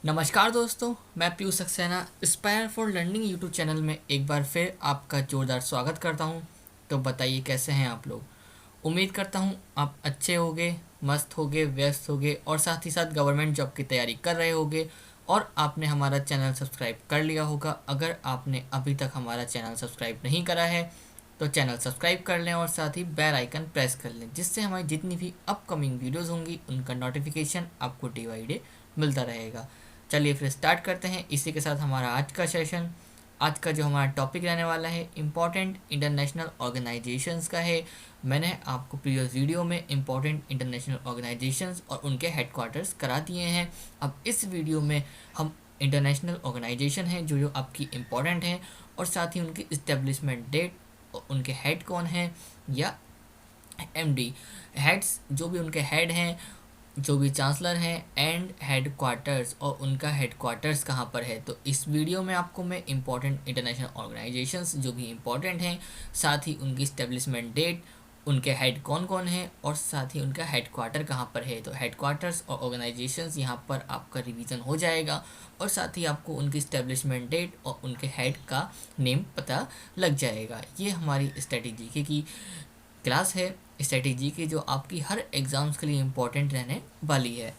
नमस्कार दोस्तों, मैं Piyush Saxena Aspire for learning YouTube channel में एक बार फिर आपका ज़ोरदार स्वागत करता हूं। तो बताइए कैसे हैं आप लोग। उम्मीद करता हूं आप अच्छे होगे, मस्त होगे, व्यस्त होगे और साथ ही साथ गवर्नमेंट जॉब की तैयारी कर रहे होगे और आपने हमारा चैनल सब्सक्राइब कर लिया होगा। अगर आपने अभी तक हमारा चैनल सब्सक्राइब नहीं करा है तो चैनल सब्सक्राइब कर लें और साथ ही बेल आइकन प्रेस कर लें, जिससे हमारी जितनी भी अपकमिंग वीडियोज़ होंगी उनका नोटिफिकेशन आपको डे बाई डे मिलता रहेगा। चलिए फिर स्टार्ट करते हैं इसी के साथ हमारा आज का सेशन। आज का जो हमारा टॉपिक रहने वाला है इम्पॉर्टेंट इंटरनेशनल ऑर्गेनाइजेशंस का है। मैंने आपको प्रीवियस वीडियो में इम्पॉर्टेंट इंटरनेशनल ऑर्गेनाइजेशंस और उनके हेडक्वार्टर्स करा दिए हैं। अब इस वीडियो में हम इंटरनेशनल ऑर्गेनाइजेशन हैं जो आपकी इम्पॉर्टेंट हैं और साथ ही उनकी इस्टेब्लिशमेंट डेट और उनके हेड कौन हैं या एमडी हेड्स, जो भी उनके हेड हैं, जो भी चांसलर हैं एंड हेड क्वार्टर्स और उनका हेड क्वार्टर्स कहाँ पर है। तो इस वीडियो में आपको मैं इंपॉर्टेंट इंटरनेशनल ऑर्गेनाइजेशंस जो भी इंपॉर्टेंट हैं, साथ ही उनकी इस्टेब्लिशमेंट डेट, उनके हेड कौन कौन है और साथ ही उनका हेड क्वार्टर कहाँ पर है। तो हेड क्वार्टर्स और ऑर्गेनाइजेशंस यहाँ पर आपका रिवीजन हो जाएगा और साथ ही आपको उनकी इस्टेब्लिशमेंट डेट और उनके हेड का नेम पता लग जाएगा। ये हमारी स्ट्रेटेजी की क्लास है, स्ट्रेटेजी की जो आपकी हर एग्ज़ाम्स के लिए इम्पोर्टेंट रहने वाली है,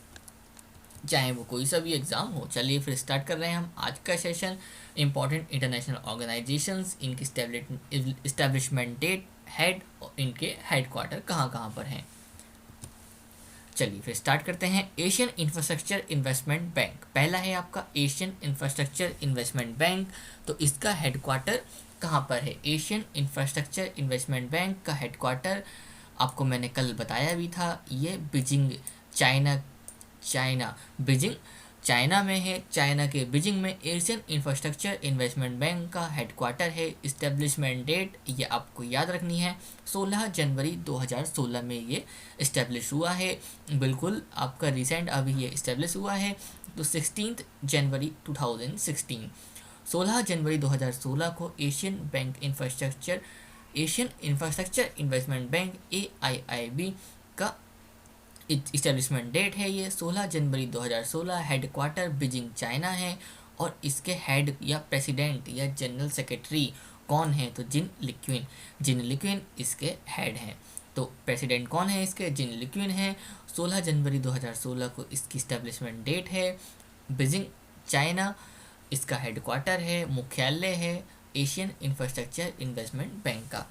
चाहे वो कोई सा भी एग्ज़ाम हो। चलिए फिर स्टार्ट कर रहे हैं हम आज का सेशन। इंपॉर्टेंट इंटरनेशनल ऑर्गेनाइजेशंस, इनकी इस्टेब्लिशमेंट डेट, हेड और इनके हेड क्वार्टर कहाँ कहाँ पर हैं। चलिए फिर स्टार्ट करते हैं। एशियन इंफ्रास्ट्रक्चर इन्वेस्टमेंट बैंक पहला है आपका एशियन इंफ्रास्ट्रक्चर इन्वेस्टमेंट बैंक। तो इसका हेड क्वार्टर कहाँ पर है। एशियन इंफ्रास्ट्रक्चर इन्वेस्टमेंट बैंक का हेड क्वार्टर आपको मैंने कल बताया भी था, ये Beijing China China Beijing China में है। चाइना के बीजिंग में एशियन इंफ्रास्ट्रक्चर इन्वेस्टमेंट बैंक का हेडक्वार्टर है। इस्टेब्लिशमेंट डेट ये आपको याद रखनी है, 16 जनवरी 2016 में ये इस्टेब्लिश हुआ है। बिल्कुल आपका रिसेंट अभी ये इस्टेब्लिश हुआ है। तो 16 जनवरी 2016, 16 जनवरी 2016 को Asian infrastructure investment bank AIIB का इस्टेब्लिशमेंट डेट है ये 16 जनवरी 2016। हेड क्वार्टर बीजिंग चाइना है और इसके हेड या प्रेसिडेंट या जनरल सेक्रेटरी कौन है। तो जिन लिक्विन इसके हेड हैं। तो प्रेसिडेंट कौन है इसके, जिन लिक्विन है। 16 जनवरी 2016 को इसकी इस्टेब्लिशमेंट डेट है। बीजिंग चाइना इसका हेड क्वार्टर है, मुख्यालय है एशियन इंफ्रास्ट्रक्चर इन्वेस्टमेंट बैंक का।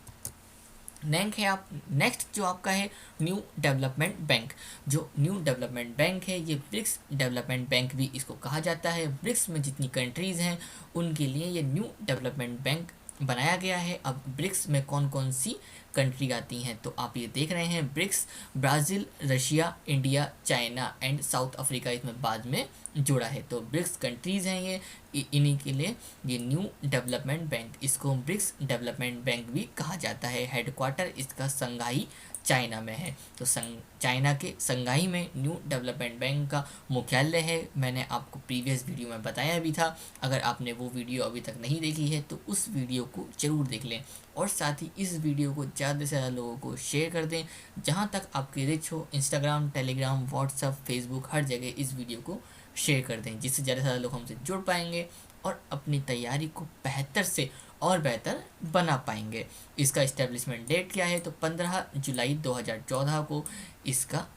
नेक्स्ट जो आपका है न्यू डेवलपमेंट बैंक। जो न्यू डेवलपमेंट बैंक है ये ब्रिक्स डेवलपमेंट बैंक भी इसको कहा जाता है। ब्रिक्स में जितनी कंट्रीज़ हैं उनके लिए ये न्यू डेवलपमेंट बैंक बनाया गया है। अब ब्रिक्स में कौन कौन सी कंट्री आती हैं तो आप ये देख रहे हैं, BRICS Brazil, Russia, India, China and South Africa इसमें बाद में जुड़ा है। तो ब्रिक्स कंट्रीज़ हैं ये, इन्हीं के लिए ये न्यू डेवलपमेंट बैंक, इसको ब्रिक्स डेवलपमेंट बैंक भी कहा जाता है। हेडक्वार्टर इसका संघाई चाइना में है। तो चाइना के संघाई में न्यू डेवलपमेंट बैंक का मुख्यालय है। मैंने आपको प्रीवियस वीडियो में बताया भी था। अगर आपने वो वीडियो अभी तक नहीं देखी है तो उस वीडियो को ज़रूर देख लें और साथ ही इस वीडियो को ज़्यादा से ज़्यादा लोगों को शेयर कर दें। जहाँ तक आपकी रिच हो, इंस्टाग्राम, टेलीग्राम, व्हाट्सअप, फेसबुक, हर जगह इस वीडियो को शेयर कर दें, जिससे ज़्यादा से ज़्यादा लोग हमसे जुड़ पाएंगे और अपनी तैयारी को बेहतर से और बेहतर बना पाएंगे। इसका इस्टेब्लिशमेंट डेट क्या है तो 15 जुलाई 2014 को इसका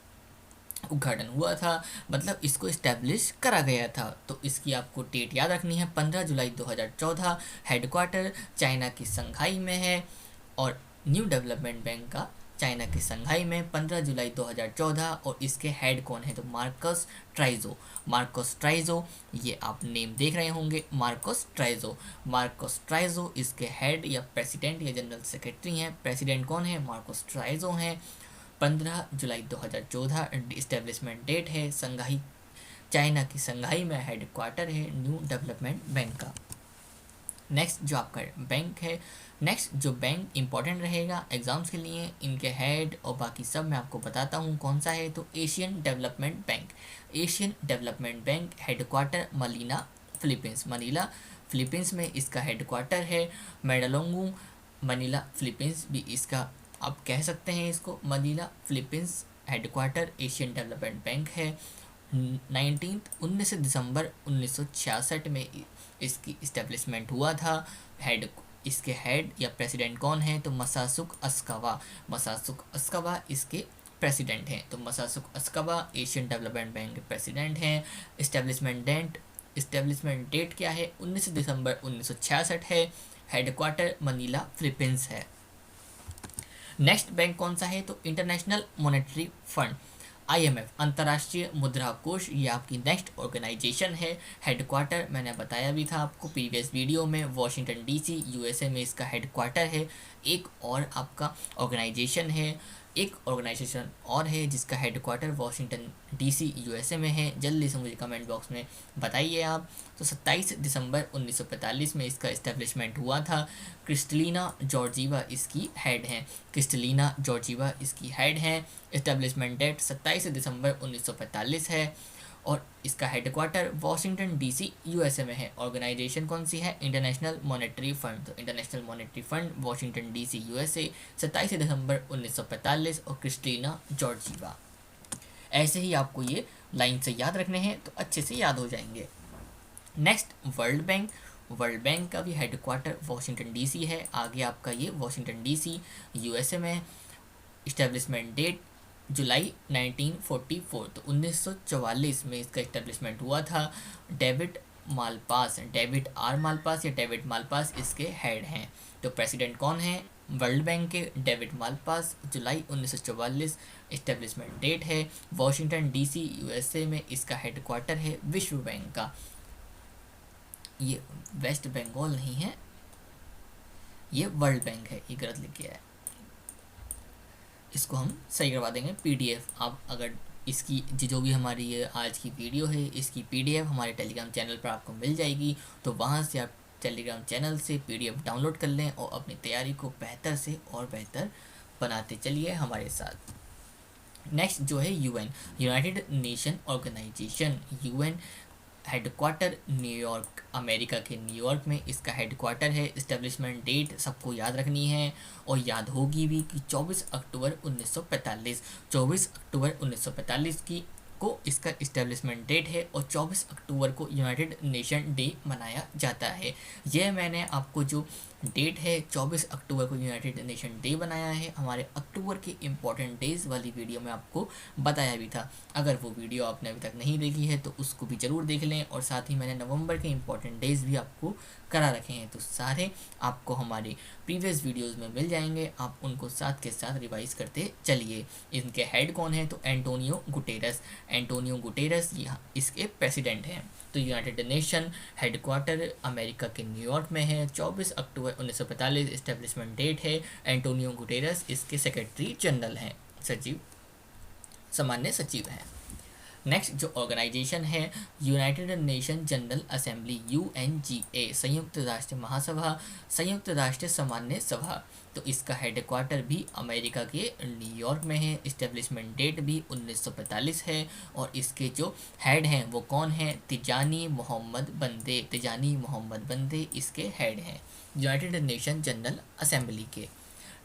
उद्घाटन हुआ था, मतलब इसको इस्टेब्लिश करा गया था। तो इसकी आपको डेट याद रखनी है, 15 जुलाई 2014। हेडक्वार्टर चाइना की संघाई में है और न्यू डेवलपमेंट बैंक का चाइना की संघाई में 15 जुलाई 2014। और इसके हेड कौन है तो मार्कस ट्राइजो, ये आप नेम देख रहे होंगे, मार्कस ट्राइजो इसके हेड या प्रेसिडेंट या जनरल सेक्रेटरी हैं। प्रेसिडेंट कौन है, मार्कस ट्राइजो हैं। 15 जुलाई 2014 इस्टेब्लिशमेंट डेट है। संघाई चाइना की संघाई में हेड क्वार्टर है न्यू डेवलपमेंट बैंक का। नेक्स्ट जो आपका बैंक है, नेक्स्ट जो बैंक इंपॉर्टेंट रहेगा एग्ज़ाम्स के लिए, इनके हेड और बाकी सब मैं आपको बताता हूँ कौन सा है। तो Asian development bank head quarter Manila Philippines में इसका हेड क्वार्टर है। मेडालोंगू मनीला फिलीपींस भी इसका आप कह सकते हैं, इसको Manila Philippines head quarter Asian development bank है। 19 दिसंबर 1966 में इसकी इस्टेब्लिशमेंट हुआ था। हेड इसके हेड या प्रेसिडेंट कौन है? तो मसासुक अस्कावा। मसासुक अस्कावा इसके प्रेसिडेंट हैं। तो मसासुक अस्कावा एशियन डेवलपमेंट बैंक के प्रेसिडेंट हैं। इस्टेब्लिशमेंट डेट क्या है? 19 दिसंबर 1966 है। हेडक्वार्टर मनीला फिलीपींस है। नेक्स्ट बैंक कौन सा है? तो इंटरनेशनल मॉनेटरी फंड IMF, अंतर्राष्ट्रीय मुद्रा कोष, ये आपकी नेक्स्ट ऑर्गेनाइजेशन है। हेडक्वार्टर मैंने बताया भी था आपको प्रीवियस वीडियो में, वॉशिंगटन DC USA में इसका हेडक्वार्टर है। एक और आपका ऑर्गेनाइजेशन है, एक ऑर्गेनाइजेशन और है जिसका हेडक्वार्टर वॉशिंगटन DC USA में है। जल्दी से मुझे कमेंट बॉक्स में बताइए आप। तो 27 दिसंबर 1945 में इसका इस्टेब्लिशमेंट हुआ था। क्रिस्टलिना जॉर्जीवा इसकी हेड हैं। क्रिस्टलिना जॉर्जीवा इसकी हेड हैं। इस्टेब्लिशमेंट डेट 27 दिसंबर 1945 है और इसका हेडक्वार्टर वॉशिंगटन DC USA में है। ऑर्गेनाइजेशन कौन सी है? International monetary fund. तो international monetary fund Washington DC USA 27 दिसंबर 1945 और क्रिस्टीना जॉर्जीवा। ऐसे ही आपको ये लाइन से याद रखने हैं तो अच्छे से याद हो जाएंगे। Next world bank. World bank का भी हेडक्वार्टर वॉशिंगटन DC है। आगे आपका ये वॉशिंगटन DC USA में। इस्टेब्लिशमेंट डेट जुलाई 1944, तो 1944 में इसका इस्टेब्लिशमेंट हुआ था। David Malpass, David R Malpass या डेविड मालपास इसके हेड हैं। तो प्रेसिडेंट कौन है वर्ल्ड बैंक के? David Malpass. जुलाई 1944 इस्टेब्लिशमेंट डेट है। वॉशिंगटन DC USA में इसका हेडक्वार्टर है विश्व बैंक का। ये वेस्ट बंगाल नहीं है, ये वर्ल्ड बैंक है, ये गलत लिख गया है, इसको हम सही करवा देंगे। PDF आप अगर इसकी जो भी हमारी ये आज की वीडियो है इसकी PDF हमारे टेलीग्राम चैनल पर आपको मिल जाएगी। तो वहाँ से आप टेलीग्राम चैनल से PDF डाउनलोड कर लें और अपनी तैयारी को बेहतर से और बेहतर बनाते चलिए हमारे साथ। नेक्स्ट जो है UN, United Nation organisation. UN headquarter New York, America के न्यूयॉर्क में इसका हेडक्वार्टर है। इस्टेब्लिशमेंट डेट सबको याद रखनी है और याद होगी भी कि 24 अक्टूबर 1945। 24 अक्टूबर 1945 की को इसका इस्टेब्लिशमेंट डेट है और 24 अक्टूबर को यूनाइटेड नेशन डे मनाया जाता है। यह मैंने आपको जो डेट है 24 अक्टूबर को यूनाइटेड नेशन डे बनाया है, हमारे अक्टूबर के इम्पॉर्टेंट डेज वाली वीडियो में आपको बताया भी था। अगर वो वीडियो आपने अभी तक नहीं देखी है तो उसको भी ज़रूर देख लें। और साथ ही मैंने नवंबर के इम्पॉर्टेंट डेज भी आपको करा रखे हैं, तो सारे आपको हमारे प्रीवियस वीडियोस में मिल जाएंगे। आप उनको साथ के साथ रिवाइज करते चलिए। इनके हेड कौन है? तो एंटोनियो गुटेरस। एंटोनियो गुटेरस यहाँ इसके प्रेसिडेंट हैं। तो यूनाइटेड नेशन हेडक्वार्टर अमेरिका के न्यूयॉर्क में है। 24 अक्टूबर 1945 इस्टेब्लिशमेंट डेट है। एंटोनियो गुटेरस इसके सेक्रेटरी जनरल हैं, सचिव, सामान्य सचिव हैं। नेक्स्ट जो ऑर्गेनाइजेशन है United Nation General assembly UNGA, संयुक्त राष्ट्र महासभा, संयुक्त राष्ट्र सामान्य सभा। तो इसका हेडक्वार्टर भी अमेरिका के न्यूयॉर्क में है। इस्टेब्लिशमेंट डेट भी 1945 है और इसके जो हेड हैं वो कौन हैं? तिजानी मोहम्मद बंदे। तिजानी मोहम्मद बंदे इसके हेड हैं यूनाइटेड नेशन जनरल असेंबली के।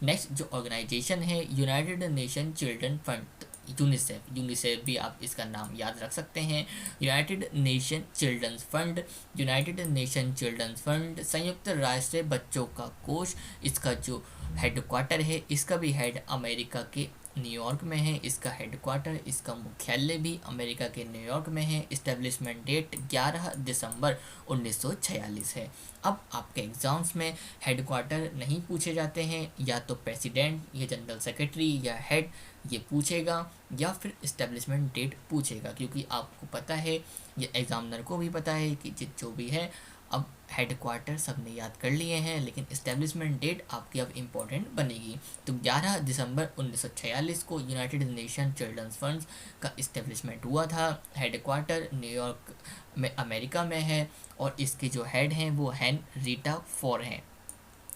नेक्स्ट जो ऑर्गेनाइजेशन है United Nation Children Fund, UNICEF. UNICEF भी आप इसका नाम याद रख सकते हैं। United Nation children's fund, United Nation children's fund संयुक्त राष्ट्र बच्चों का कोष। इसका जो हेडक्वार्टर है, इसका भी हेड अमेरिका के न्यूयॉर्क में है। इसका हेडक्वार्टर, इसका मुख्यालय भी अमेरिका के न्यूयॉर्क में है। इस्टेब्लिशमेंट डेट 11 दिसंबर 1946 है। अब आपके एग्ज़ाम्स में हेडक्वार्टर नहीं पूछे जाते हैं, या तो प्रेसिडेंट या जनरल सेक्रेटरी या हेड ये पूछेगा, या फिर इस्टेब्लिशमेंट डेट पूछेगा, क्योंकि आपको पता है, ये एग्ज़ामिनर को भी पता है कि जो भी है अब हेडक्वार्टर सबने याद कर लिए हैं, लेकिन इस्टेब्लिशमेंट डेट आपकी अब इम्पोर्टेंट बनेगी। तो 11 दिसंबर 1946 को यूनाइटेड नेशन चिल्ड्रंस फंड्स का इस्टेब्लिशमेंट हुआ था। हेडक्वार्टर न्यूयॉर्क में अमेरिका में है और इसके जो हेड हैं वो हेनरीटा फोर हैं।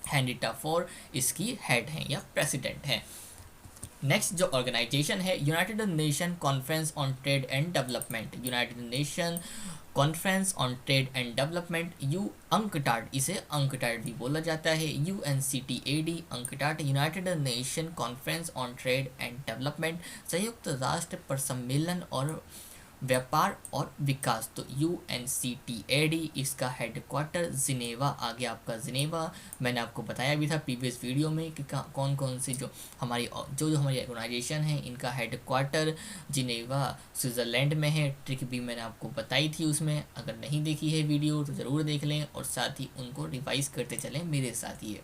हेनरीटा फोर इसकी हेड हैं या प्रेसिडेंट हैं। नेक्स्ट जो ऑर्गेनाइजेशन है United nation conference on trade and development. United nation conference on trade and development, UNCTAD, इसे UNCTAD भी बोला जाता है, UNCTAD UNCTAD। United nation conference on trade and development संयुक्त राष्ट्र पर सम्मेलन और व्यापार और विकास, तो UNCTAD इसका हेडक्वार्टर जिनेवा आ गया आपका जिनेवा। मैंने आपको बताया भी था प्रीवियस वीडियो में कि कौन कौन से जो हमारी ऑर्गेनाइजेशन है इनका हेडक्वार्टर जिनेवा स्विट्ज़रलैंड में है। ट्रिक भी मैंने आपको बताई थी उसमें, अगर नहीं देखी है वीडियो तो ज़रूर देख लें और साथ ही उनको रिवाइज़ करते चलें मेरे साथ ही।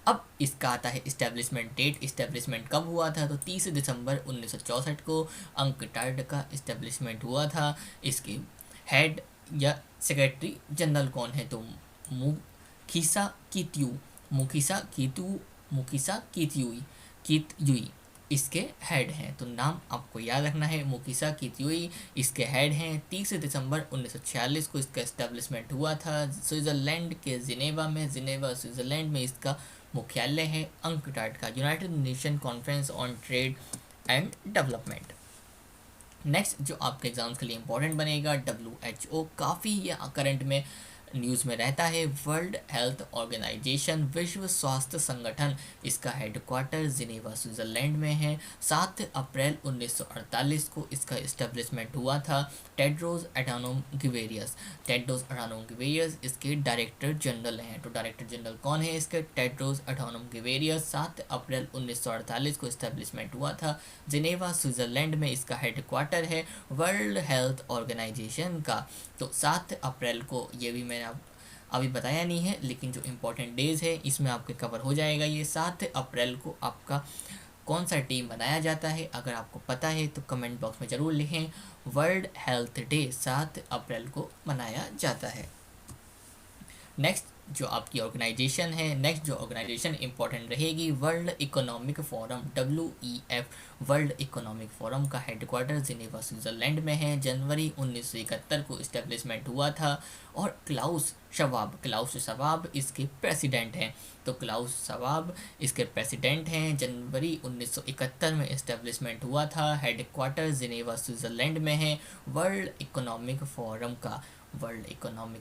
अब इसका आता है इस्टेब्लिशमेंट डेट। इस्टेब्लिशमेंट कब हुआ था, तो 30 दिसंबर 1964 को अंकटाड का इस्टेब्लिशमेंट हुआ था। इसके हेड या सेक्रेटरी जनरल कौन है, तो मुखिसा कित्यू मुखिसा कितु मुखिसा कित्यूई कित्यूई इसके हेड हैं। तो नाम आपको याद रखना है, मुखिसा कित्यूई इसके हेड हैं। 30 दिसंबर 1946 को इसका इस्टेब्लिशमेंट हुआ था स्विट्ज़रलैंड के जिनेवा में। जिनेवा स्विट्ज़रलैंड में इसका मुख्यालय है अंकटाड का, United nation conference on trade and development. Next जो आपके एग्जाम्स के लिए इंपॉर्टेंट बनेगा, WHO काफ़ी ये करंट में न्यूज़ में रहता है। वर्ल्ड हेल्थ ऑर्गेनाइजेशन, विश्व स्वास्थ्य संगठन, इसका हेडक्वार्टर जिनेवा स्विट्ज़रलैंड में है। 7 अप्रैल 1948 को इसका इस्टेब्लिशमेंट हुआ था। टेड्रोस अडानोम गिबेरियस इसके डायरेक्टर जनरल हैं। तो डायरेक्टर जनरल कौन है इसके, टेड्रोस अडानोम गिबेरियस। 7 अप्रैल 1948 को इस्टेब्लिशमेंट हुआ था जिनेवा स्विट्ज़रलैंड में, इसका हेडक्वार्टर है वर्ल्ड हेल्थ ऑर्गेनाइजेशन का। तो 7 अप्रैल को, ये भी मैंने अभी बताया नहीं है लेकिन जो इम्पोर्टेंट डेज है इसमें आपके कवर हो जाएगा। ये 7 अप्रैल को आपका कौन सा डे मनाया जाता है, अगर आपको पता है तो कमेंट बॉक्स में ज़रूर लिखें। वर्ल्ड हेल्थ डे 7 अप्रैल को मनाया जाता है। नेक्स्ट जो आपकी ऑर्गेनाइजेशन है, नेक्स्ट जो ऑर्गेनाइजेशन इंपॉर्टेंट रहेगी, world economic forum WEF। World economic forum का हेडक्वार्टर जिनेवा स्विट्ज़रलैंड में है। जनवरी 1971 को इस्टेब्लिशमेंट हुआ था और क्लाउस शवाब इसके प्रेसिडेंट हैं। तो क्लाउस शवाब इसके प्रेसिडेंट हैं। जनवरी 1971 में इस्टेब्लिशमेंट हुआ था। हेडक्वार्टर जिनेवा स्विट्ज़रलैंड में है world economic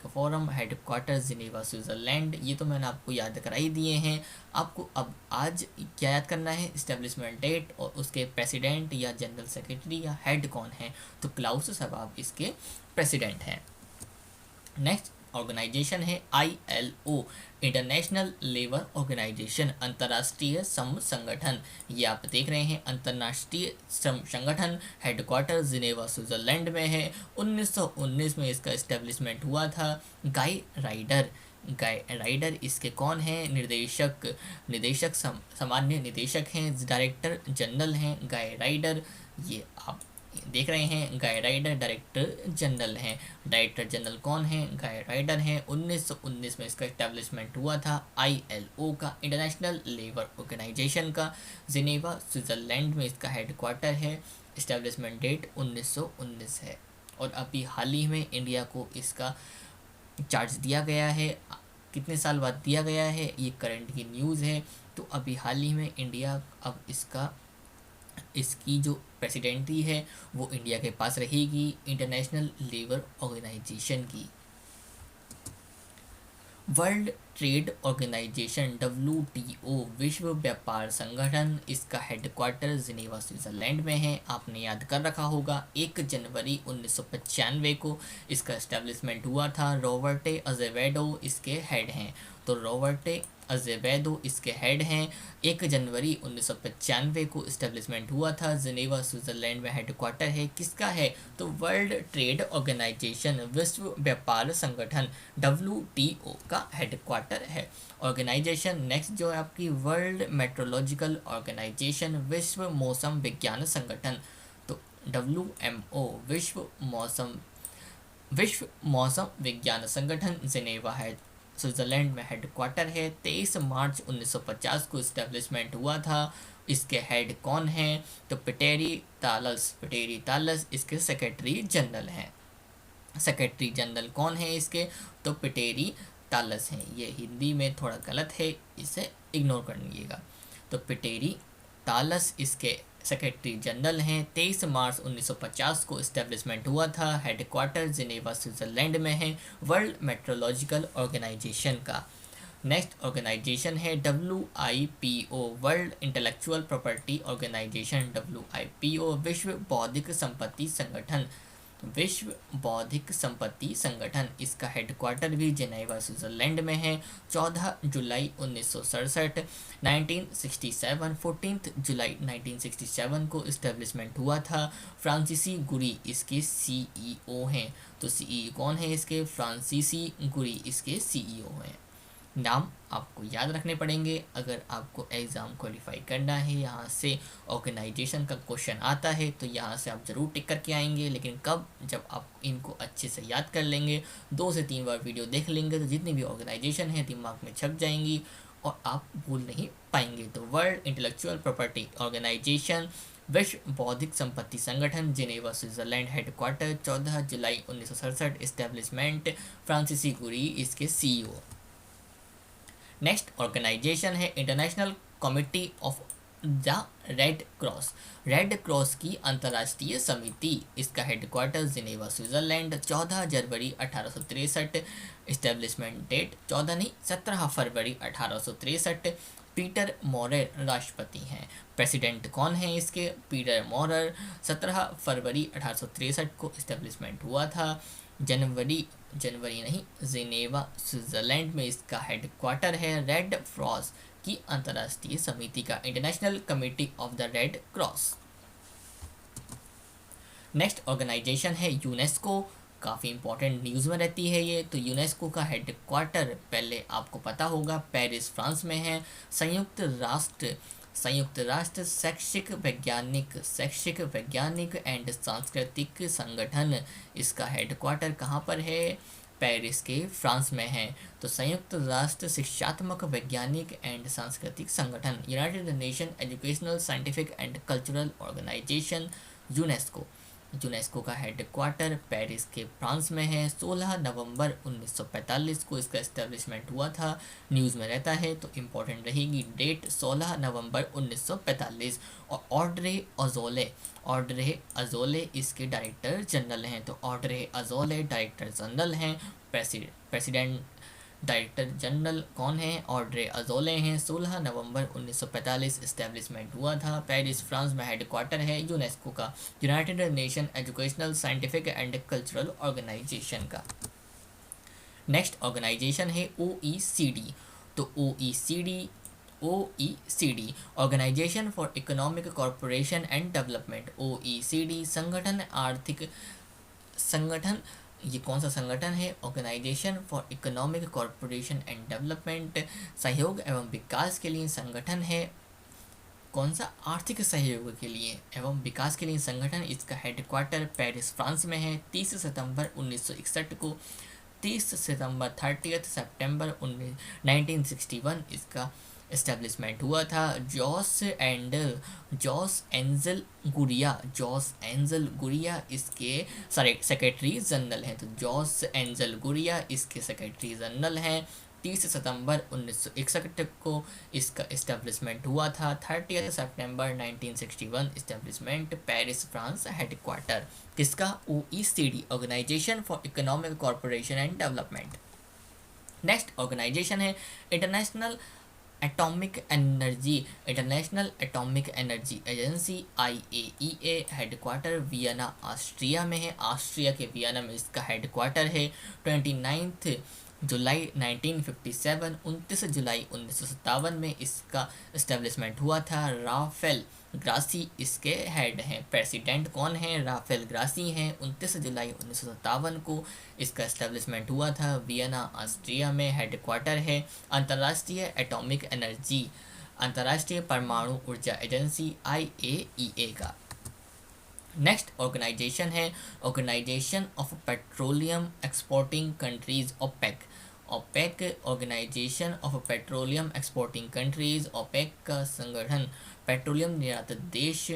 forum headquarter Geneva Switzerland. ये तो मैंने आपको याद करा ही दिए हैं। आपको अब आज क्या याद करना है, इस्टेब्लिशमेंट डेट और उसके प्रेसिडेंट या जनरल सेक्रेटरी या हेड कौन है, तो क्लाउस शवाब इसके प्रेसिडेंट हैं। नेक्स्ट ऑर्गेनाइजेशन है ILO, इंटरनेशनल लेबर ऑर्गेनाइजेशन, अंतर्राष्ट्रीय श्रम संगठन। ये आप देख रहे हैं अंतर्राष्ट्रीय श्रम संगठन, हेडक्वार्टर जिनेवा स्विट्ज़रलैंड में है। 1919 में इसका इस्टेब्लिशमेंट हुआ था। गाय राइडर इसके कौन हैं, निदेशक सामान्य निदेशक हैं, डायरेक्टर जनरल हैं गाय राइडर। ये आप देख रहे हैं गाय राइडर डायरेक्टर जनरल हैं। डायरेक्टर जनरल कौन है, गाय राइडर हैं। 1919 में इसका इस्टेब्लिशमेंट हुआ था ILO का, इंटरनेशनल लेबर ऑर्गेनाइजेशन का। जिनेवा स्विट्ज़रलैंड में इसका हेडक्वार्टर है। इस्टेब्लिशमेंट डेट 1919 है और अभी हाल ही में इंडिया को इसका चार्ज दिया गया है। कितने साल बाद दिया गया है, ये करंट की न्यूज़ है। तो अभी हाल ही में इंडिया अब इसकी जो प्रेसिडेंटी है वो इंडिया के पास रहेगी, इंटरनेशनल लेबर ऑर्गेनाइजेशन की। वर्ल्ड ट्रेड ऑर्गेनाइजेशन WTO, विश्व व्यापार संगठन, इसका हेडक्वार्टर जिनेवा स्विट्ज़रलैंड में है। आपने याद कर रखा होगा 1 जनवरी 1995 को इसका इस्टेब्लिशमेंट हुआ था। रॉबर्टे अजेवेडो इसके हेड हैं। तो रॉबर्टे अजेवेडो इसके हेड हैं। 1 जनवरी 1995 को इस्टेब्लिशमेंट हुआ था। जिनेवा स्विट्ज़रलैंड में हेडक्वार्टर है। किसका है, तो वर्ल्ड ट्रेड ऑर्गेनाइजेशन, विश्व व्यापार संगठन WTO का हेडक्वार्टर है ऑर्गेनाइजेशन। नेक्स्ट जो है आपकी वर्ल्ड मेट्रोलॉजिकल ऑर्गेनाइजेशन, विश्व मौसम विज्ञान संगठन। तो WMO विश्व मौसम विज्ञान संगठन जिनेवा है स्विट्ज़रलैंड में हेडक्वार्टर है। 23 मार्च 1950 को इस्टेब्लिशमेंट हुआ था। इसके हेड कौन हैं, तो पिटेरी तालस इसके सेक्रेटरी जनरल हैं। सेक्रेटरी जनरल कौन है इसके, तो पिटेरी तालस हैं। ये हिंदी में थोड़ा गलत है, इसे इग्नोर कर लीजिएगा। तो पिटेरी तालस इसके सेक्रेटरी जनरल हैं। 23 मार्च 1950 को इस्टेब्लिशमेंट हुआ था। हेडक्वार्टर जिनेवा स्विट्ज़रलैंड में है वर्ल्ड मेट्रोलॉजिकल ऑर्गेनाइजेशन का। नेक्स्ट ऑर्गेनाइजेशन है WIPO, World Intellectual Property Organization. WIPO विश्व बौद्धिक संपत्ति संगठन, विश्व बौद्धिक संपत्ति संगठन। इसका हेडक्वार्टर भी जेनेवा स्विट्जरलैंड में है। 14 जुलाई 1967 1967 14 जुलाई 1967 को इस्टेब्लिशमेंट हुआ था। फ्रांसीसी गुरी इसके CEO हैं। तो CEO कौन है इसके? फ्रांसीसी गुरी इसके CEO हैं। नाम आपको याद रखने पड़ेंगे अगर आपको एग्ज़ाम क्वालिफाई करना है। यहाँ से ऑर्गेनाइजेशन का क्वेश्चन आता है तो यहाँ से आप ज़रूर टिक करके आएंगे, लेकिन कब? जब आप इनको अच्छे से याद कर लेंगे, 2 से 3 बार वीडियो देख लेंगे तो जितनी भी ऑर्गेनाइजेशन है दिमाग में छप जाएंगी और आप भूल नहीं पाएंगे। तो वर्ल्ड इंटेलेक्चुअल प्रॉपर्टी ऑर्गेनाइजेशन, विश्व बौद्धिक संपत्ति संगठन, जिनेवा स्विट्जरलैंड, हेडक्वार्टर 14 जुलाई 1967, इस्टेब्लिशमेंट फ्रांसीसी गुरी इसके CEO। नेक्स्ट ऑर्गेनाइजेशन है international Committee of the Red cross, red cross की अंतर्राष्ट्रीय समिति। इसका हेडक्वार्टर जिनेवा स्विट्जरलैंड। 14 जनवरी 1863, इस्टेब्लिशमेंट डेट 14 नहीं 17 फरवरी 1863। पीटर मॉरर राष्ट्रपति हैं। प्रेसिडेंट कौन है इसके? पीटर मॉरर। 17 फरवरी 1863 को इस्टेब्लिशमेंट हुआ था। जनवरी नहीं जिनेवा स्विट्जरलैंड में इसका हेडक्वार्टर है। रेड क्रॉस की अंतर्राष्ट्रीय समिति का, International Committee of the Red Cross. Next organisation है यूनेस्को। काफ़ी इंपॉर्टेंट न्यूज़ में रहती है ये। तो यूनेस्को का हेडक्वार्टर पहले आपको पता होगा पेरिस फ्रांस में है। संयुक्त राष्ट्र शैक्षिक वैज्ञानिक एंड सांस्कृतिक संगठन, इसका हेडक्वार्टर कहाँ पर है? पेरिस के फ्रांस में है। तो संयुक्त राष्ट्र शिक्षात्मक वैज्ञानिक एंड सांस्कृतिक संगठन, United Nation Educational Scientific and Cultural Organization, UNESCO का हेडक्वार्टर पेरिस के फ्रांस में है। 16 नवंबर 1945 को इसका इस्टेब्लिशमेंट हुआ था। न्यूज़ में रहता है तो इम्पोर्टेंट रहेगी डेट 16 नवंबर 1945। और ऑड्रे अजोले इसके डायरेक्टर जनरल हैं। तो ऑड्रे अजोले डायरेक्टर जनरल हैं। प्रेसिडेंट डायरेक्टर जनरल कौन है? ऑड्रे अजोले हैं। 16 नवंबर 1945 इस्टेब्लिशमेंट हुआ था। पेरिस फ्रांस में हेडक्वार्टर है यूनेस्को का, United Nation Educational Scientific and Cultural Organization का। नेक्स्ट ऑर्गेनाइजेशन है OECD। तो OECD organisation for economic corporation and development. OECD संगठन, ये कौन सा संगठन है? Organization for economic corporation and development, सहयोग एवं विकास के लिए संगठन है। कौन सा? आर्थिक सहयोग के लिए एवं विकास के लिए संगठन। इसका हेडक्वार्टर पेरिस फ्रांस में है। 30 सितंबर 1961 को 30 सितंबर 30 सितंबर 1961 इसका इस्टेब्लिशमेंट हुआ था। जॉस एंजल गुरिया इसके सेक्रेटरी जनरल हैं। तो जॉस एंजल गुरिया इसके सेक्रेटरी जनरल हैं। 30 सितंबर 1961 को इसका इस्टेब्लिशमेंट हुआ था। 30 सितंबर 1961 इस्टेब्लिशमेंट पेरिस फ्रांस हेडक्वार्टर किसका? OECD organisation for economic corporation and development. Next organisation है international atomic energy agency IAEA, headquarter Vienna Austria में है। ऑस्ट्रिया के वियना में इसका हेडक्वार्टर है। 29 जुलाई 1957 29 जुलाई 1957 में इसका इस्टेब्लिशमेंट हुआ था। राफेल ग्रासी इसके हेड हैं। प्रेसिडेंट कौन है? राफेल ग्रासी हैं। 29 जुलाई 1957 को इसका इस्टेब्लिशमेंट हुआ था। वियना ऑस्ट्रिया में हेडक्वार्टर है। अंतर्राष्ट्रीय परमाणु ऊर्जा एजेंसी IAEA का। नेक्स्ट ऑर्गेनाइजेशन है Organization of Petroleum Exporting Countries, OPEC Organization of Petroleum Exporting Countries. OPEC का संगठन पेट्रोलियम निर्यातक देश,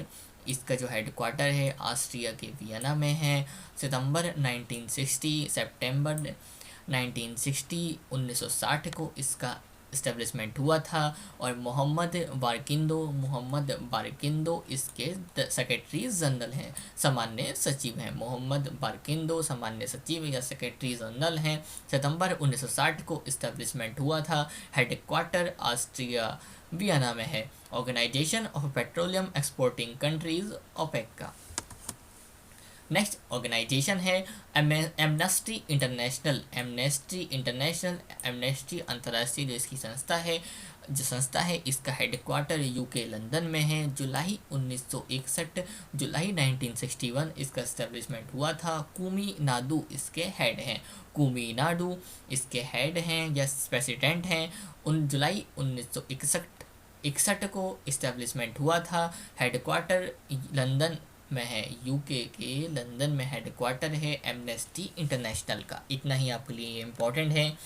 इसका जो हेडक्वार्टर है ऑस्ट्रिया के वियना में है। सितंबर 1960 1960 1960 को इसका इस्टेब्लिशमेंट हुआ था और मोहम्मद बारकिंदो इसके सेक्रेटरी जनरल हैं, सामान्य सचिव हैं। मोहम्मद बारकिंदो सामान्य सचिव या सेक्रेटरी जनरल हैं। सितंबर 1960 को इस्टेब्लिशमेंट हुआ था। हेडक्वार्टर ऑस्ट्रिया वियना में है। Organization of Petroleum Exporting Countries OPEC का। नेक्स्ट ऑर्गेनाइजेशन है एमनेस्टी इंटरनेशनल। एमनेस्टी अंतर्राष्ट्रीय जो इसकी संस्था है इसका हेडक्वार्टर यूके लंदन में है। जुलाई 1961 इसका इस्टेब्लिशमेंट हुआ था। कुमी नाडू इसके हेड हैं। कुमी नाडू इसके हेड हैं या प्रेसिडेंट हैं। जुलाई 1961 को इस्टेब्लिशमेंट हुआ था। हेडक्वार्टर लंदन में है। यूके के लंदन में हेडक्वार्टर है एमनेस्टी इंटरनेशनल का। इतना ही आपके लिए इम्पोर्टेंट है।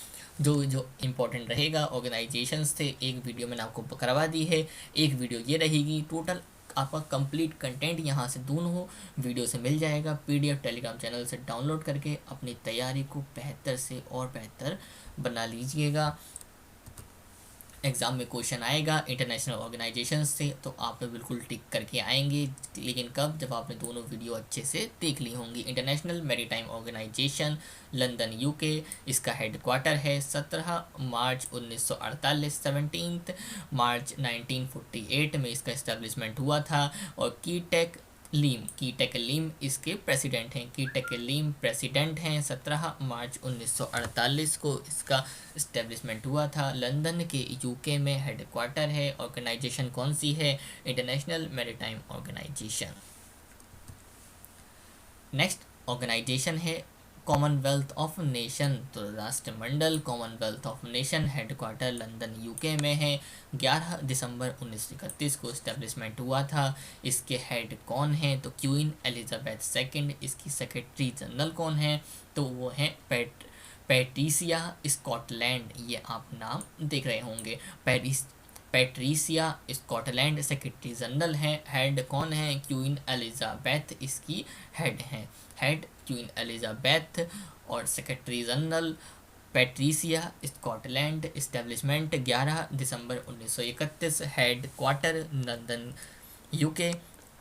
जो इम्पोर्टेंट रहेगा ऑर्गेनाइजेशन से एक वीडियो मैंने आपको करवा दी है, एक वीडियो ये रहेगी। टोटल आपका कंप्लीट कंटेंट यहाँ से दोनों वीडियो से मिल जाएगा। पीडीएफ टेलीग्राम चैनल से डाउनलोड करके अपनी तैयारी को बेहतर से और बेहतर बना लीजिएगा। एग्ज़ाम में क्वेश्चन आएगा इंटरनेशनल ऑर्गेनाइजेशन से तो आप बिल्कुल टिक करके आएंगे, लेकिन कब? जब आपने दोनों वीडियो अच्छे से देख ली होंगी। International Maritime Organization London UK, इसका हेडक्वार्टर है। 17 मार्च 1948 17 मार्च 1948 में इसका इस्टेब्लिशमेंट हुआ था। और कीटेक लीम इसके प्रेसिडेंट हैं। कीटेक लीम प्रेसिडेंट हैं। 17 मार्च 1948 को इसका इस्टेब्लिशमेंट हुआ था। लंदन के यूके में हेडक्वार्टर है। ऑर्गेनाइजेशन कौन सी है? International Maritime Organization. Next organisation है कॉमनवेल्थ ऑफ नेशन, तो राष्ट्रमंडल Commonwealth of Nation, headquarter London UK में है। 11 दिसंबर 1931 को इस्टेब्लिशमेंट हुआ था। इसके हेड कौन हैं? तो क्वीन एलिजाबेथ सेकंड। इसकी सेक्रेटरी जनरल कौन है? तो वो हैं पैट्रिसिया स्कॉटलैंड। ये आप नाम देख रहे होंगे। पैट्रिसिया स्कॉटलैंड सेक्रेटरी जनरल हैं। हेड कौन है? क्वीन एलिजाबेथ इसकी हेड हैं। हेड क्वीन एलिजाबेथ और secretary general Patricia Scotland. Establishment 11 दिसंबर 1931। Headquarter London UK.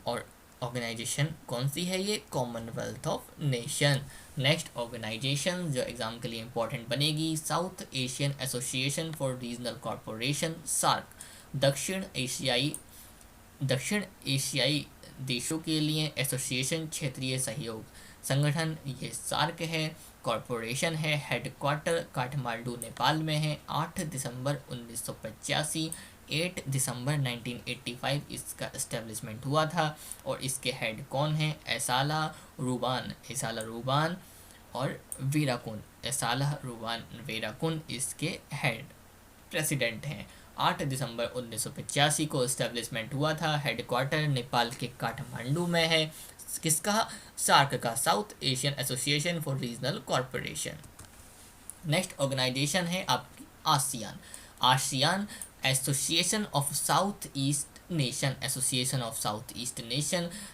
और ऑर्गेनाइजेशन कौन सी है? ये Commonwealth of Nation. Next organization जो एग्जाम के लिए इंपॉर्टेंट बनेगी, South Asian Association for Regional Corporation SAARC. दक्षिण एशियाई देशों के लिए एसोसिएशन क्षेत्रीय सहयोग संगठन, ये सार्क है। कॉरपोरेशन है। हेडक्वार्टर काठमांडू नेपाल में है। 8 दिसंबर 1985 8 दिसंबर 1985 इसका इस्टेब्लिशमेंट हुआ था। और इसके हेड कौन है? एसाला रूबान और वीराकुन इसके हेड प्रेसिडेंट हैं। 8 दिसंबर 1985 को इस्टेब्लिशमेंट हुआ था। हेडक्वार्टर नेपाल के काठमांडू में है। किसका? सार्क का, South Asian Association for Regional Corporation. Next organisation है आपकी ASEAN Association of South East Nation.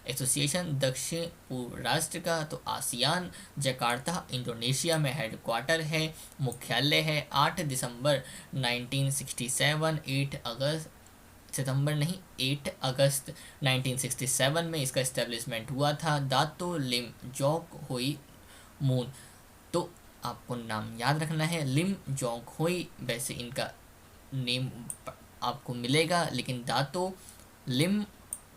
Association दक्षिण पूर्व राष्ट्र का, तो आसियान। जकार्ता इंडोनेशिया में हेडक्वार्टर है। मुख्यालय है। 8 दिसंबर 1967 8 अगस्त 1967 में इसका इस्टेब्लिशमेंट हुआ था। दातो लिम जोक होई मून, तो आपको नाम याद रखना है लिम जोक होई। वैसे इनका नेम आपको मिलेगा, लेकिन दातो लिम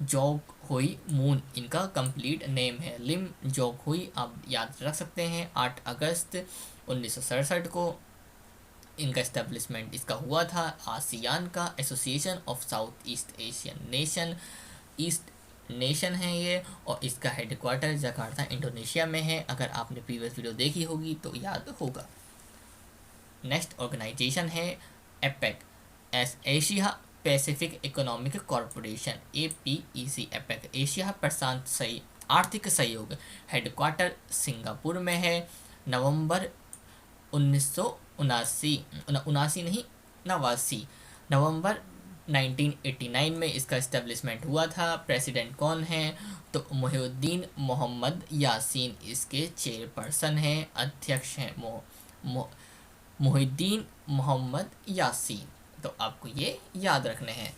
जोक होई मून इनका कंप्लीट नेम है। लिम जोक होई आप याद रख सकते हैं। 8 अगस्त 1967 को इनका इस्टेब्लिशमेंट इसका हुआ था। आसियान का association of South east Asian nation है ये। और इसका हेडक्वार्टर जकार्ता इंडोनेशिया में है। अगर आपने प्रीवियस वीडियो देखी होगी तो याद होगा। नेक्स्ट ऑर्गेनाइजेशन है APEC, Asia Pacific economic corporation, APEC। APEC Asia प्रशांत आर्थिक सहयोग। हेडक्वार्टर सिंगापुर में है। नवंबर 1989 में इसका इस्टेब्लिशमेंट हुआ था। प्रेसिडेंट कौन है? तो मोहिउद्दीन मोहम्मद यासीन इसके चेयरपर्सन हैं। अध्यक्ष हैं मोहिउद्दीन मोहम्मद यासीन। तो आपको ये याद रखने हैं।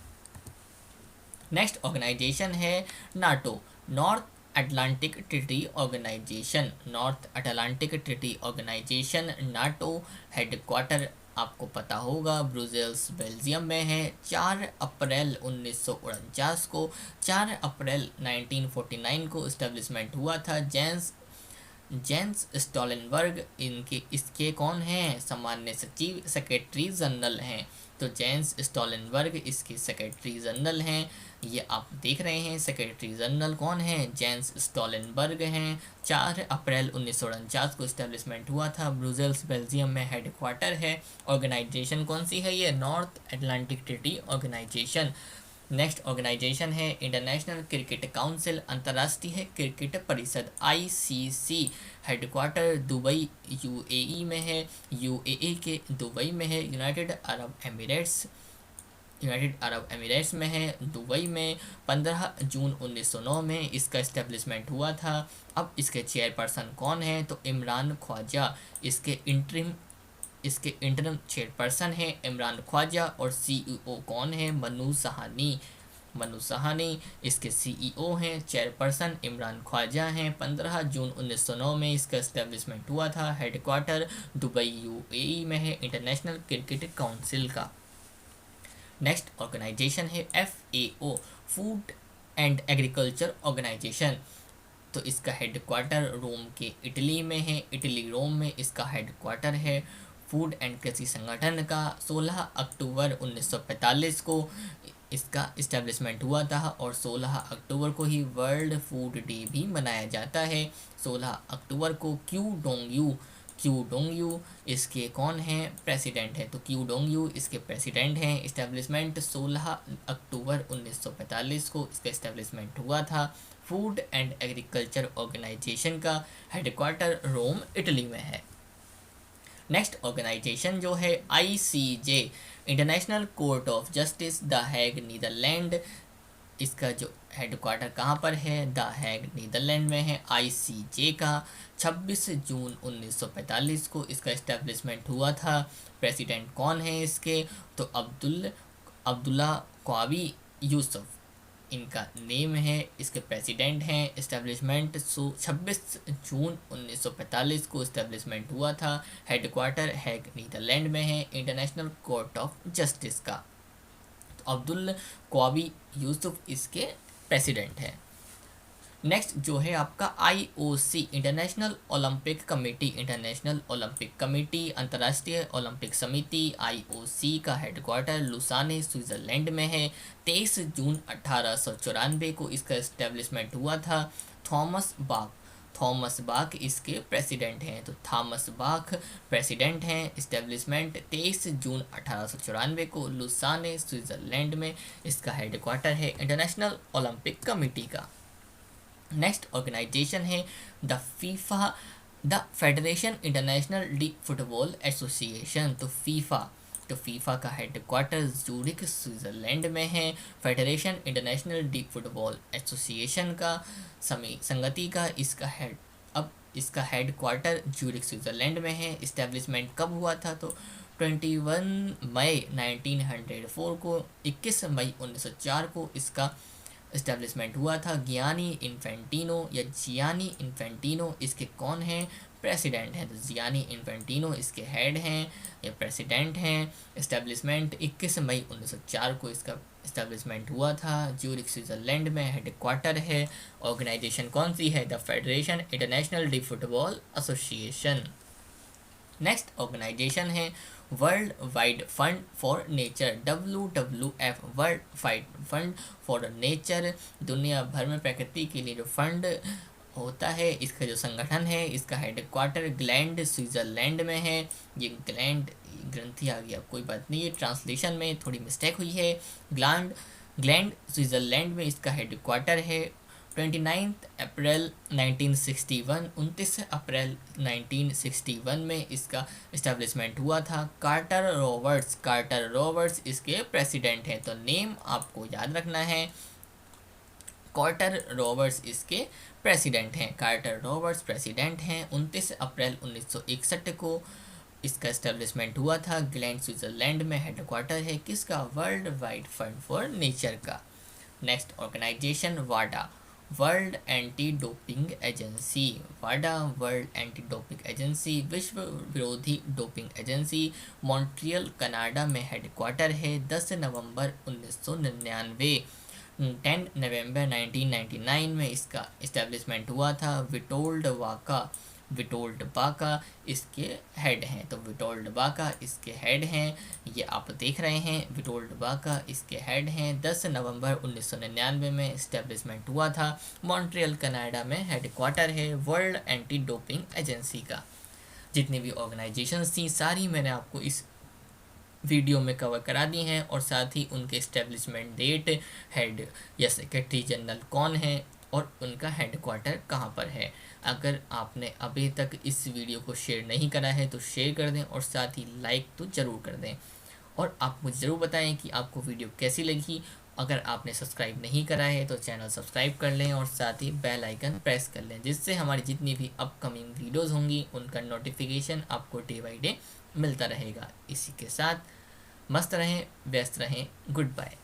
नेक्स्ट ऑर्गेनाइजेशन है NATO, North Atlantic Treaty Organization. North Atlantic Treaty Organization NATO headquarter आपको पता होगा ब्रुसेल्स बेल्जियम में है। 4 अप्रैल 1949 को 4 अप्रैल 1949 को इस्टेब्लिशमेंट हुआ था। जेंस स्टोलनबर्ग इनके इसके कौन हैं, सामान्य सचिव सेक्रेटरी जनरल हैं। तो जेंस स्टोलनबर्ग इसके सेक्रेटरी जनरल हैं। ये आप देख रहे हैं सेक्रेटरी जनरल कौन है, जेंस स्टोलनबर्ग हैं। 4 अप्रैल 1949 को इस्टेब्लिशमेंट हुआ था। ब्रुसेल्स बेल्जियम में हेडक्वार्टर है। ऑर्गेनाइजेशन कौन सी है ये, North Atlantic Treaty Organization. Next organisation है इंटरनेशनल क्रिकेट काउंसिल, अंतर्राष्ट्रीय क्रिकेट परिषद आईसीसी। हेडक्वार्टर दुबई यूएई में है, यूएई के दुबई में है। यूनाइटेड अरब एमिरेट्स में है, दुबई में। 15 जून 1909 में इसका इस्टेब्लिशमेंट हुआ था। अब इसके चेयरपर्सन कौन है, तो इमरान ख्वाजा इसके इंटरम चेयरपर्सन है इमरान ख्वाजा। और सीईओ कौन है, मनु सहानी इसके सीईओ हैं। चेयरपर्सन इमरान ख्वाजा हैं। 15 जून 1909 में इसका इस्टेब्लिशमेंट हुआ था। हेडक्वार्टर दुबई यूएई में है, इंटरनेशनल क्रिकेट काउंसिल का। नेक्स्ट ऑर्गेनाइजेशन है FAO, Food and Agriculture Organization. तो इसका हेडक्वार्टर रोम के इटली में है, इटली रोम में इसका हेडक्वार्टर है। फूड एंड कृषि संगठन का 16 अक्टूबर 1945 को इसका इस्टेब्लिशमेंट हुआ था। और 16 अक्टूबर को ही वर्ल्ड फूड डे भी मनाया जाता है। 16 अक्टूबर को क्यू डोंग यू इसके कौन हैं, प्रेसिडेंट है। तो क्यू डोंग यू इसके प्रेसिडेंट हैं। इस्टेब्लिशमेंट 16 अक्टूबर 1945 को इसका इस्टेब्लिशमेंट हुआ था। फूड एंड एग्रीकल्चर ऑर्गेनाइजेशन का हेडक्वार्टर रोम इटली में है। नेक्स्ट ऑर्गेनाइजेशन जो है ICJ, International Court of Justice, the Hague Netherland. इसका जो हेडक्वार्टर कहाँ पर है, द हैग नीदरलैंड में है। ICJ का 26 जून 1945 को इसका इस्टेब्लिशमेंट हुआ था। प्रेसिडेंट कौन है इसके, तो अब्दुल्ला क्वाबी यूसुफ इनका नेम है, इसके प्रेसिडेंट हैं। इस्टेब्लिशमेंट 26 जून 1945 को इस्टेब्लिशमेंट हुआ था। हेडक्वार्टर हैग नीदरलैंड में है, इंटरनेशनल कोर्ट ऑफ जस्टिस का। तो अब्दुल क्वाबी यूसुफ इसके प्रेसिडेंट है। नेक्स्ट जो है आपका IOC, इंटरनेशनल ओलंपिक कमेटी, अंतर्राष्ट्रीय ओलंपिक समिति। IOC का हेडक्वार्टर लुसाने स्विट्जरलैंड में है। 23 जून 1894 को इसका इस्टेब्लिशमेंट हुआ था। थॉमस बाक इसके प्रेसिडेंट हैं। तो थॉमस बाक प्रेसिडेंट हैं। इस्टेब्लिशमेंट 23 जून 1894 को लुसाने स्विट्जरलैंड में इसका हेडक्वार्टर है, इंटरनेशनल ओलंपिक कमेटी का। नेक्स्ट ऑर्गेनाइजेशन है the FIFA, the federation international de football association. तो फीफा का हेडक्वार्टर जूरिक स्विट्जरलैंड में है। Federation international de football association का संगति का इसका हेडक्वार्टर जूरिक स्विट्जरलैंड में है। इस्टेब्लिशमेंट कब हुआ था, तो 21 मई 1904 को, 21 मई 1904 को इसका इस्टेब्लिशमेंट हुआ था। जियानी इन्फेंटिनो इसके कौन हैं, प्रेसिडेंट हैं। तो जियानी इन्फेंटिनो इसके हेड हैं या प्रेसिडेंट हैं। इस्टेब्लिशमेंट 21 मई 1904 को इसका इस्टेब्लिशमेंट हुआ था। ज्यूरिख स्विट्जरलैंड में हेडक्वार्टर है। ऑर्गेनाइजेशन कौन सी है, the federation international de football association. Next organisation है world wide fund for nature, WWF, world wide fund for nature. दुनिया भर में प्रकृति के लिए जो फंड होता है, इसका जो संगठन है, इसका हेडक्वार्टर ग्लैंड स्विट्जरलैंड में है। ये ग्रंथि आ गया, कोई बात नहीं, ये ट्रांसलेशन में थोड़ी मिस्टेक हुई है। ग्लैंड स्विट्जरलैंड में इसका हेडक्वार्टर है। 29 अप्रैल 1961, 29 अप्रैल 1961 में इसका इस्टेब्लिशमेंट हुआ था। कार्टर रोवर्ट्स इसके प्रेसिडेंट हैं। तो नेम आपको याद रखना है, कार्टर रोवर्ट्स इसके प्रेसिडेंट हैं। कार्टर रोवर्ट्स प्रेसिडेंट हैं। 29 अप्रैल 1961 को इसका एस्टेब्लिशमेंट हुआ था ग्लैंड स्विट्ज़रलैंड में। हेडक्वार्टर है किसका? World wide fund for nature का। नेक्स्ट ऑर्गेनाइजेशन वाडा, वर्ल्ड एंटी डोपिंग एजेंसी। वाडा वर्ल्ड एंटी डोपिंग एजेंसी, विश्व विरोधी डोपिंग एजेंसी, मॉन्ट्रियल कनाडा में हेडक्वार्टर है। 10 नवंबर 1999, 10 नवंबर 1999 में इसका इस्टेब्लिशमेंट हुआ था। विटोल्ड बाका इसके हेड हैं। तो विटोल्ड बाका इसके हेड हैं, ये आप देख रहे हैं। विटोल्ड बाका इसके हेड हैं। 10 नवंबर 1999 में इस्टेब्लिशमेंट हुआ था। मॉन्ट्रियल कनाडा में हेडक्वार्टर है वर्ल्ड एंटी डोपिंग एजेंसी का। जितनी भी ऑर्गेनाइजेशंस थी सारी मैंने आपको इस वीडियो में कवर करा दी हैं, और साथ ही उनके इस्टेब्लिशमेंट डेट, हेड या सेक्रेटरी जनरल कौन है और उनका हेडक्वार्टर कहाँ पर है। अगर आपने अभी तक इस वीडियो को शेयर नहीं करा है तो शेयर कर दें, और साथ ही लाइक तो ज़रूर कर दें। और आप मुझे ज़रूर बताएं कि आपको वीडियो कैसी लगी। अगर आपने सब्सक्राइब नहीं करा है तो चैनल सब्सक्राइब कर लें, और साथ ही बेल आइकन प्रेस कर लें, जिससे हमारी जितनी भी अपकमिंग वीडियोज़ होंगी उनका नोटिफिकेशन आपको डे बाई डे मिलता रहेगा। इसी के साथ मस्त रहें, व्यस्त रहें, गुड बाय।